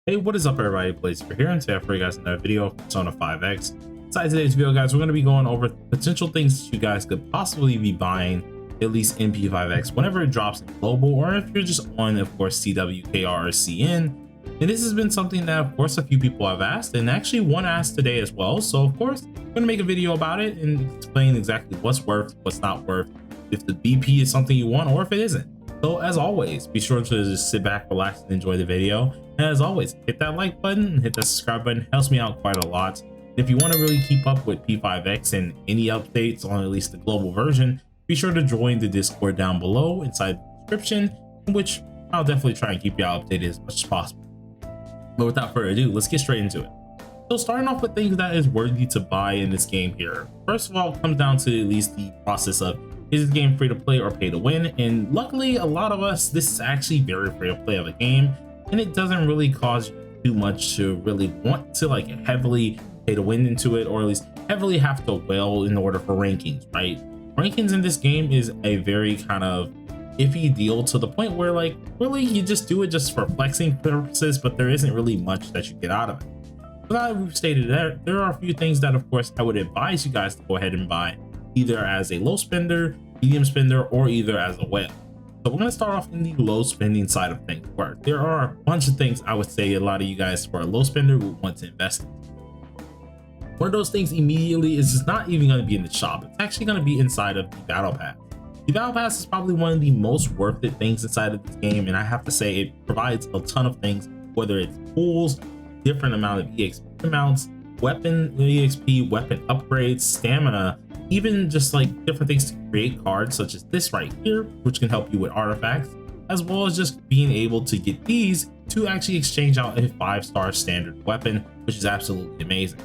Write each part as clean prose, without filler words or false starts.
Hey, what is up everybody? Blazer here, and today for you guys another video of Persona 5X. Inside today's video, guys, we're going to be going over potential things that you guys could possibly be buying, at least in P5X, whenever it drops in global, or if you're just on, of course, CWKR or CN. And this has been something that, of course, a few people have asked, and actually one asked today as well. So, of course, I'm going to make a video about it and explain exactly what's worth, what's not worth, if the BP is something you want, or if it isn't. So as always, be sure to just sit back, relax, and enjoy the video. And as always, hit that like button, hit that subscribe button, helps me out quite a lot. If you want to really keep up with P5X and any updates on at least the global version, be sure to join the Discord down below inside the description, in which I'll definitely try and keep you updated as much as possible. But without further ado, let's get straight into it. So starting off with things that is worthy to buy in this game here. First of all, it comes down to at least the process of, is this game free to play or pay to win? And luckily, a lot of us, this is actually very free to play of a game, and it doesn't really cause you too much to really want to like heavily pay to win into it, or at least heavily have to whale in order for rankings, right? Rankings in this game is a very kind of iffy deal, to the point where like really you just do it just for flexing purposes, but there isn't really much that you get out of it. So now that we've stated that, there are a few things that of course I would advise you guys to go ahead and buy, either as a low spender, medium spender, or either as a whale. So we're going to start off in the low spending side of things, where there are a bunch of things I would say a lot of you guys for a low spender would want to invest in. One of those things immediately is just not even going to be in the shop. It's actually going to be inside of the battle pass. The battle pass is probably one of the most worth it things inside of this game, and I have to say it provides a ton of things, whether it's pools, different amount of EXP amounts, weapon EXP, weapon upgrades, stamina, even just like different things to create cards such as this right here, which can help you with artifacts, as well as just being able to get these to actually exchange out a 5-star standard weapon, which is absolutely amazing.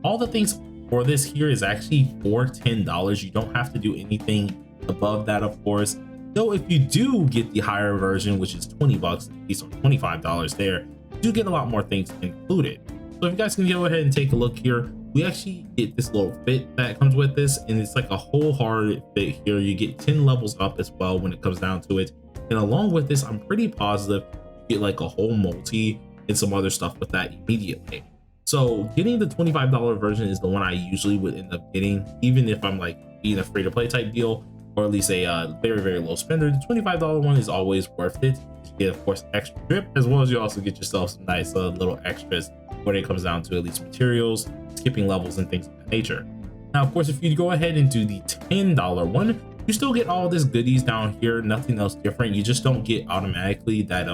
All the things for this here is actually for $10. You don't have to do anything above that, of course. Though if you do get the higher version, which is 20 bucks at least, or $25 there, you do get a lot more things included. So if you guys can go ahead and take a look here, we actually get this little fit that comes with this, and it's like a whole hard fit here. You get 10 levels up as well when it comes down to it, and along with this, I'm pretty positive you get like a whole multi and some other stuff with that immediately. So getting the $25 version is the one I usually would end up getting, even if I'm like being a free to play type deal, or at least a very low spender. The $25 one is always worth it. You get, of course, extra drip, as well as you also get yourself some nice little extras when it comes down to at least materials, skipping levels, and things of that nature. Now, of course, if you go ahead and do the $10 one, you still get all this goodies down here, nothing else different. You just don't get automatically that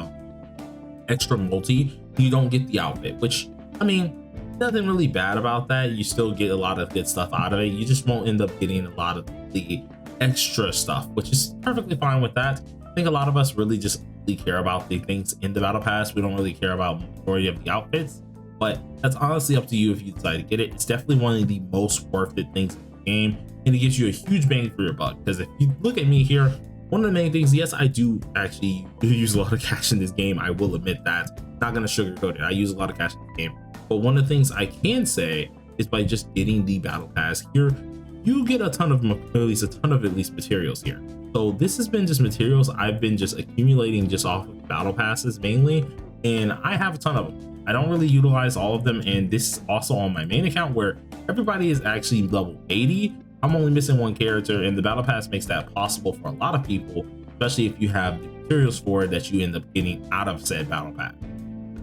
extra multi. You don't get the outfit, which, I mean, nothing really bad about that. You still get a lot of good stuff out of it. You just won't end up getting a lot of the extra stuff, which is perfectly fine with that. I think a lot of us really just really care about the things in the battle pass. We don't really care about the majority of the outfits, but that's honestly up to you if you decide to get it. It's definitely one of the most worth it things in the game, and it gives you a huge bang for your buck. Because if you look at me here, one of the main things, yes, I do actually use a lot of cash in this game. I will admit that. Not gonna sugarcoat it. I use a lot of cash in the game, but one of the things I can say is by just getting the battle pass here, you get a ton of at least materials here. So this has been just materials I've been just accumulating just off of battle passes mainly, and I have a ton of them. I don't really utilize all of them, and this is also on my main account where everybody is actually level 80. I'm only missing one character, and the battle pass makes that possible for a lot of people, especially if you have the materials for it that you end up getting out of said battle pass.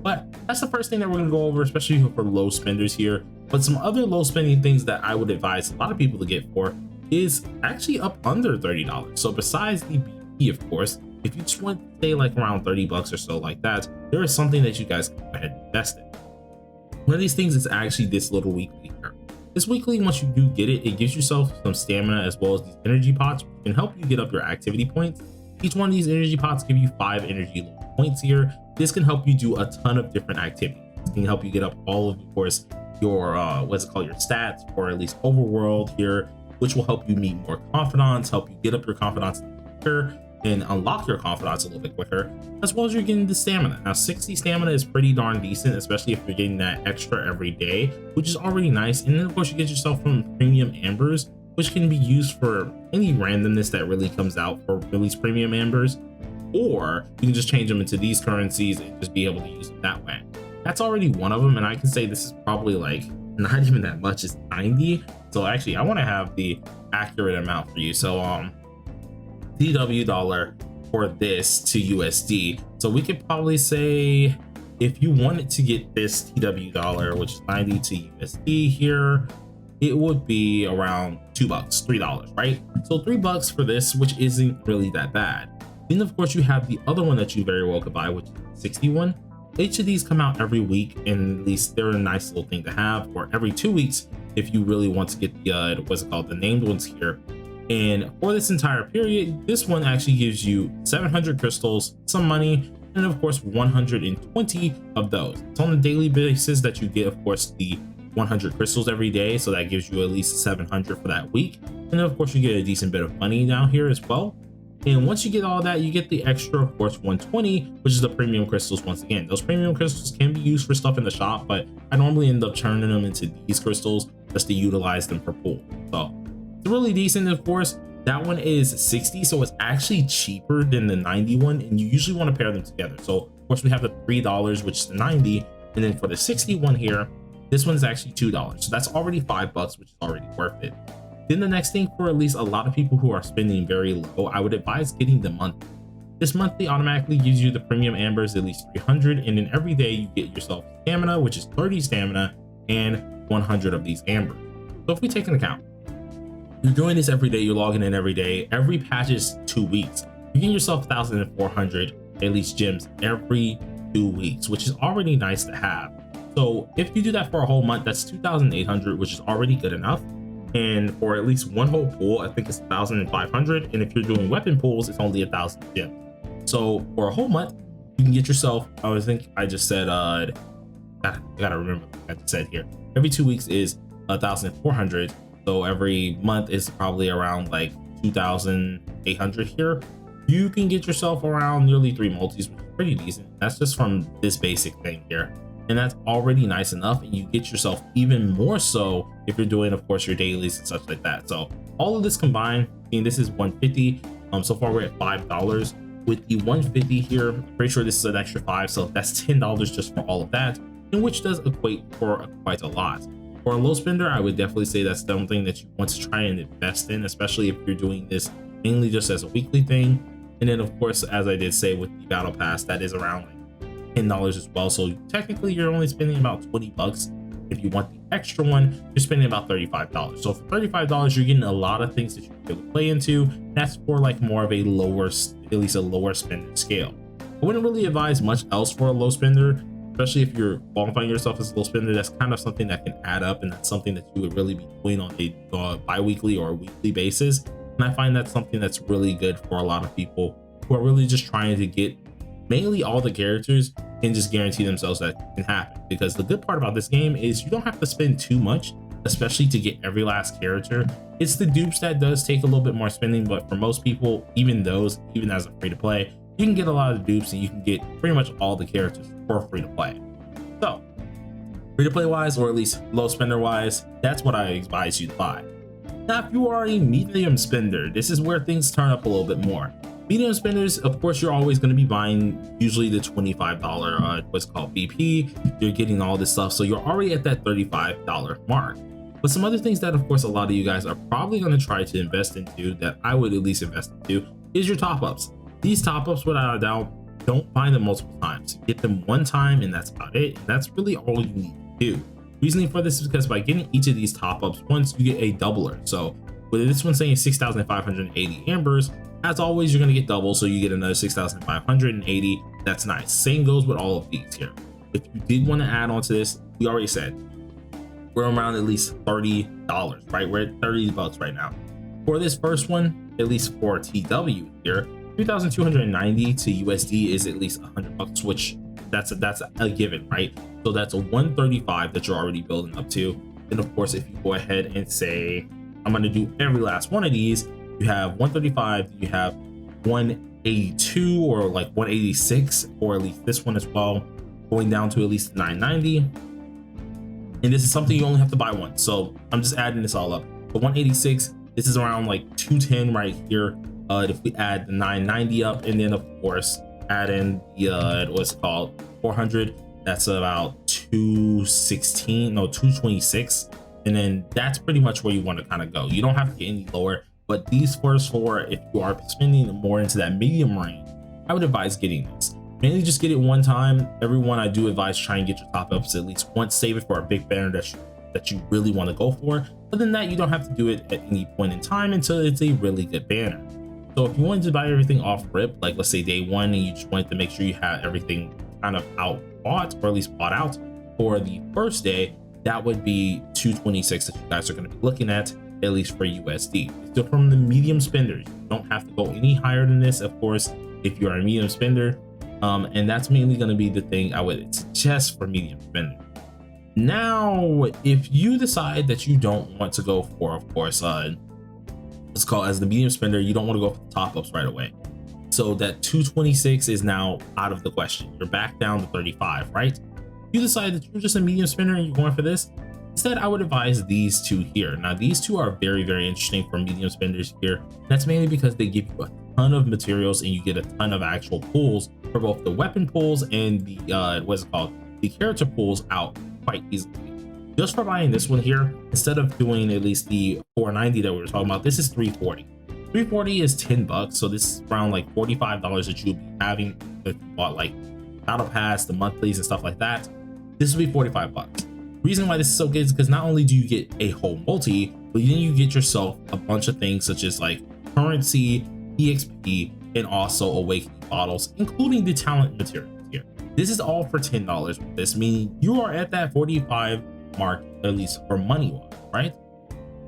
But that's the first thing that we're going to go over, especially for low spenders here. But some other low spending things that I would advise a lot of people to get for is actually up under $30. So besides the BP, of course, if you just want to stay like around 30 bucks or so like that, there is something that you guys can go ahead and invest in. One of these things is actually this little weekly here. This weekly, once you do get it, it gives yourself some stamina as well as these energy pots, which can help you get up your activity points. Each one of these energy pots give you 5 energy points here. This can help you do a ton of different activities. It can help you get up all of course, your what's it called, your stats, or at least overworld here, which will help you meet more confidants, help you get up your confidants quicker, and unlock your confidants a little bit quicker, as well as you're getting the stamina. Now 60 stamina is pretty darn decent, especially if you're getting that extra every day, which is already nice. And then of course you get yourself from premium ambers, which can be used for any randomness that really comes out for release premium ambers, or you can just change them into these currencies and just be able to use them that way. That's already one of them, and I can say this is probably like not even that much. It's 90. So actually, I want to have the accurate amount for you. So TW dollar for this to USD. So we could probably say if you wanted to get this TW dollar, which is 90 to USD here, it would be around $2, $3, right? So $3 for this, which isn't really that bad. Then of course you have the other one that you very well could buy, which is 61. Each of these come out every week, and at least they're a nice little thing to have, or every 2 weeks if you really want to get the what's it called, the named ones here. And for this entire period, this one actually gives you 700 crystals, some money, and of course 120 of those. It's on a daily basis that you get, of course, the 100 crystals every day, so that gives you at least 700 for that week. And then of course you get a decent bit of money down here as well. And once you get all that, you get the extra, of course, 120, which is the premium crystals. Once again, those premium crystals can be used for stuff in the shop, but I normally end up turning them into these crystals just to utilize them for pool. So it's really decent. Of course, that one is 60, so it's actually cheaper than the 90 one, and you usually want to pair them together. So of course we have the $3, which is the 90, and then for the 61 here, this one's actually $2. So that's already $5, which is already worth it. Then the next thing, for at least a lot of people who are spending very low, I would advise getting the monthly. This monthly automatically gives you the premium ambers, at least 300, and then every day you get yourself stamina, which is 30 stamina and 100 of these ambers. So if we take an account, you're doing this every day, you're logging in every day, every patch is 2 weeks. You get yourself 1,400 at least gems every 2 weeks, which is already nice to have. So if you do that for a whole month, that's 2,800, which is already good enough. And for at least one whole pool, I think it's 1,500. And if you're doing weapon pools, it's only 1,000 gems. So for a whole month, you can get yourself, I think I just said, I gotta remember what I just said here. Every 2 weeks is 1,400. So every month is probably around like 2,800 here. You can get yourself around nearly 3 multis, which is pretty decent. That's just from this basic thing here. And that's already nice enough, and you get yourself even more so if you're doing, of course, your dailies and such like that. So all of this combined, and this is 150. So far we're at $5 with the 150 here. I'm pretty sure this is an extra 5, so that's $10 just for all of that, and which does equate for quite a lot. For a low spender, I would definitely say that's something that you want to try and invest in, especially if you're doing this mainly just as a weekly thing. And then of course, as I did say, with the battle pass, that is around $10 as well. So technically you're only spending about $20. If you want the extra one, you're spending about $35. So for $35, you're getting a lot of things that you can really play into. That's for like more of a lower, at least a lower spending scale. I wouldn't really advise much else for a low spender, especially if you're qualifying yourself as a low spender. That's kind of something that can add up, and that's something that you would really be doing on a bi-weekly or weekly basis. And I find that's something that's really good for a lot of people who are really just trying to get mainly all the characters and just guarantee themselves that it can happen. Because the good part about this game is you don't have to spend too much, especially to get every last character. It's the dupes that does take a little bit more spending, but for most people, even those, even as a free to play, you can get a lot of dupes and you can get pretty much all the characters for free to play. So free to play wise, or at least low spender wise, that's what I advise you to buy. Now, if you are a medium spender, this is where things turn up a little bit more. Medium spenders, of course, you're always going to be buying usually the $25 what's called BP. You're getting all this stuff, so you're already at that $35 mark. But some other things that, of course, a lot of you guys are probably going to try to invest into, that I would at least invest into, is your top-ups. These top-ups, without a doubt, don't buy them multiple times. Get them one time, and that's about it. And that's really all you need to do. Reasoning for this is because by getting each of these top-ups once, you get a doubler. So with this one saying 6,580 ambers, as always, you're going to get double, so you get another 6,580. That's nice. Same goes with all of these here. If you did want to add on to this, we already said we're around at least $30, right? We're at $30 right now. For this first one, at least for TW here, 3,290 to USD is at least $100, which that's a given, right? So that's a 135 that you're already building up to. Then of course, if you go ahead and say, I'm going to do every last one of these, you have 135, you have 182 or like 186, or at least this one as well, going down to at least 990. And this is something you only have to buy once. So I'm just adding this all up. The 186, this is around like 210 right here. If we add the 990 up, and then of course add in the what's it called, 400, That's about 216, no, 226. And then that's pretty much where you want to kind of go. You don't have to get any lower, but these first four, if you are spending more into that medium range, I would advise getting this. Mainly just get it one time. Everyone, I do advise try and get your top ups at least once. Save it for a big banner that you really want to go for. Other than that, you don't have to do it at any point in time until it's a really good banner. So if you wanted to buy everything off rip, like let's say day one, and you just wanted to make sure you have everything kind of out bought, or at least bought out for the first day, that would be 226 that you guys are going to be looking at least for USD. It's still from the medium spenders. You don't have to go any higher than this, of course, if you are a medium spender. And that's mainly going to be the thing I would suggest for medium spender. Now, if you decide that you don't want to go for, of course, let's call it as the medium spender, you don't want to go for the top ups right away. So that 226 is now out of the question. You're back down to 35, right? You decide that you're just a medium spender and you're going for this. Instead, I would advise these two here. Now, these two are very, very interesting for medium spenders here. That's mainly because they give you a ton of materials and you get a ton of actual pulls for both the weapon pulls and the what's it called, the character pulls out quite easily. Just for buying this one here, instead of doing at least the 490 that we were talking about, this is 340. 340 is 10 bucks, so this is around like $45 that you'll be having if you bought like battle pass, the monthlies and stuff like that. This will be 45 bucks. Reason why this is so good is because not only do you get a whole multi, but then you get yourself a bunch of things such as like currency, EXP, and also awakening bottles, including the talent materials here. This is all for $10 with this, meaning you are at that 45 mark, at least for money wise, right?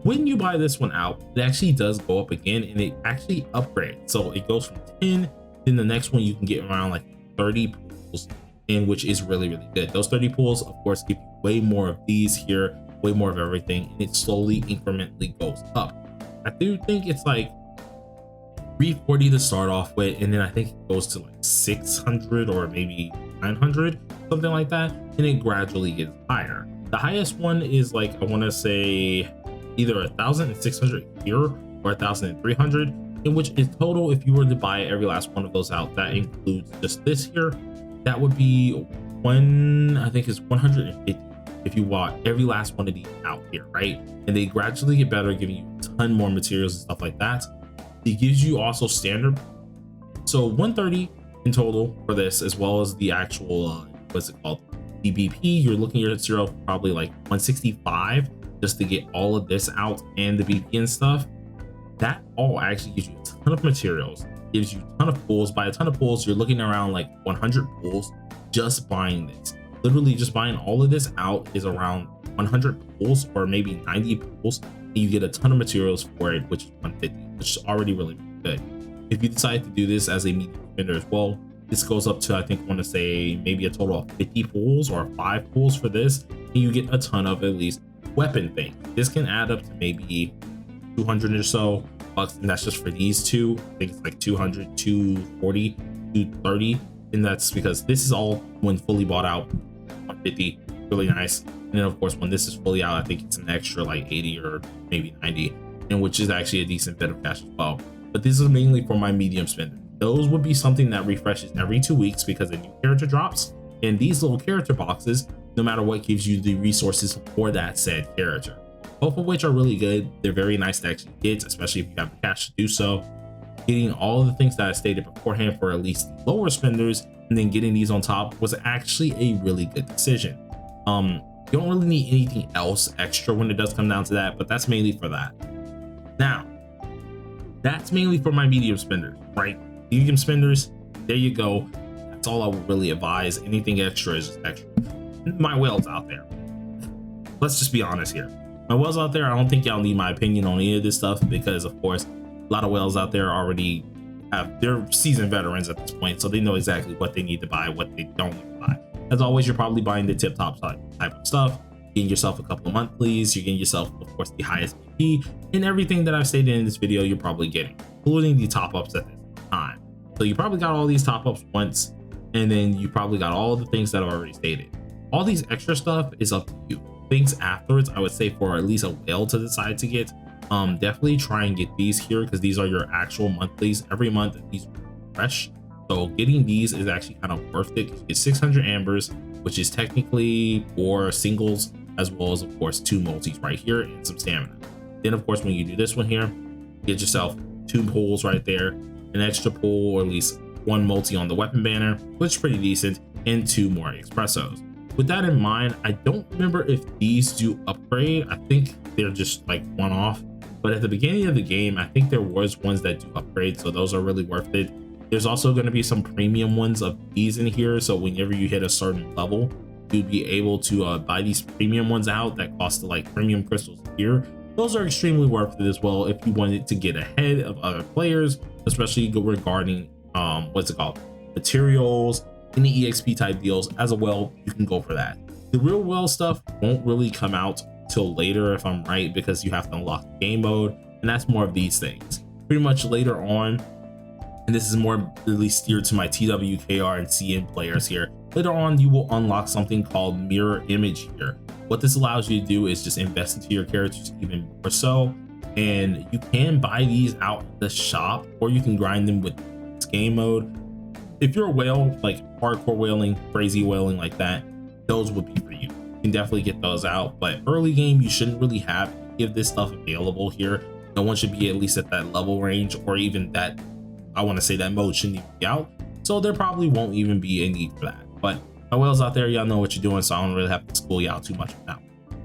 When you buy this one out, it actually does go up again and it actually upgrades. So it goes from 10, then the next one you can get around like 30 pools in, which is really, really good. Those 30 pools, of course, give you way more of these here, way more of everything, and it slowly incrementally goes up. I do think it's like 340 to start off with, and then I think it goes to like 600 or maybe 900, something like that, and it gradually gets higher. The highest one is like, I want to say either 1,600 here or 1,300, in which is total, if you were to buy every last one of those out, that includes just this here, that would be I think it's 150 if you bought every last one of these out here, right? And they gradually get better, giving you a ton more materials and stuff like that. It gives you also standard, so 130 in total for this, as well as the actual what's it called, the BP. You're looking at zero probably like 165 just to get all of this out and the BP and stuff. That all actually gives you a ton of materials, gives you a ton of pulls. By a ton of pulls, you're looking around like 100 pulls just buying this. Literally just buying all of this out is around 100 pulls or maybe 90 pulls, and you get a ton of materials for it, which is 150, which is already really, really good. If you decide to do this as a medium spender as well, this goes up to, I think I want to say maybe a total of 50 pulls or 5 pulls for this, and you get a ton of at least weapon things. This can add up to maybe 200 or so bucks, and that's just for these two. I think it's like 200, 240, 230, and that's because this is all when fully bought out 150, really nice. And then of course when this is fully out, I think it's an extra like 80 or maybe 90, and which is actually a decent bit of cash as well. But this is mainly for my medium spender. Those would be something that refreshes every 2 weeks because a new character drops, and these little character boxes, no matter what, gives you the resources for that said character, both of which are really good. They're very nice to actually get, especially if you have the cash to do so. Getting all of the things that I stated beforehand for at least the lower spenders, and then getting these on top was actually a really good decision. You don't really need anything else extra when it does come down to that, but that's mainly for that. Now, that's mainly for my medium spenders, right? Medium spenders, there you go. That's all I would really advise. Anything extra is just extra. My whales out there, let's just be honest here. My whales out there, I don't think y'all need my opinion on any of this stuff, because of course a lot of whales out there already they're seasoned veterans at this point, so they know exactly what they need to buy, what they don't need to buy. As always, you're probably buying the tip top type of stuff, getting yourself a couple of monthlies, you're getting yourself of course the highest BP, and everything that I've stated in this video you're probably getting, including the top ups at this time. So you probably got all these top ups once, and then you probably got all the things that I've already stated. All these extra stuff is up to you. Things afterwards, I would say for at least a whale to decide to get, definitely try and get these here, because these are your actual monthlies every month. These are fresh, So getting these is actually kind of worth it. You get 600 ambers, which is technically 4 singles, as well as of course 2 multis right here and some stamina. Then of course when you do this one here, get yourself 2 pulls right there, an extra pull or at least 1 multi on the weapon banner, which is pretty decent, and 2 more expressos. With that in mind, I don't remember if these do upgrade. I think they're just like one-off, but at the beginning of the game, I think there was ones that do upgrade, so those are really worth it. There's also going to be some premium ones of these in here, so whenever you hit a certain level, you'll be able to buy these premium ones out that cost like premium crystals here. Those are extremely worth it as well if you wanted to get ahead of other players, especially regarding what's it called, materials, any EXP type deals. As well, you can go for that. The real world stuff won't really come out till later if I'm right, because you have to unlock the game mode, and that's more of these things pretty much later on. And this is more really steered to my TWKR and CN players here. Later on, you will unlock something called mirror image here. What this allows you to do is just invest into your characters even more so, and you can buy these out in the shop, or you can grind them with this game mode. If you're a whale, like hardcore whaling, crazy whaling like that, those would be for you. You can definitely get those out, but early game, you shouldn't really have any of this stuff available here. No one should be at least at that level range, or even that, I want to say that mode shouldn't even be out. So there probably won't even be a need for that. But my whales out there, y'all know what you're doing, so I don't really have to school you out too much now.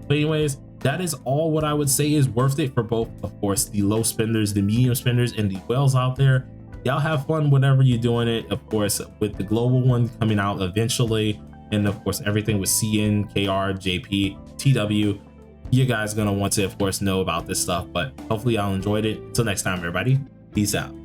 But anyways, that is all what I would say is worth it for both, of course, the low spenders, the medium spenders, and the whales out there. Y'all have fun whenever you're doing it, of course, with the global one coming out eventually, and of course everything with CN, KR, JP, TW. You guys gonna want to, of course, know about this stuff, but hopefully y'all enjoyed it. Until next time, everybody, peace out.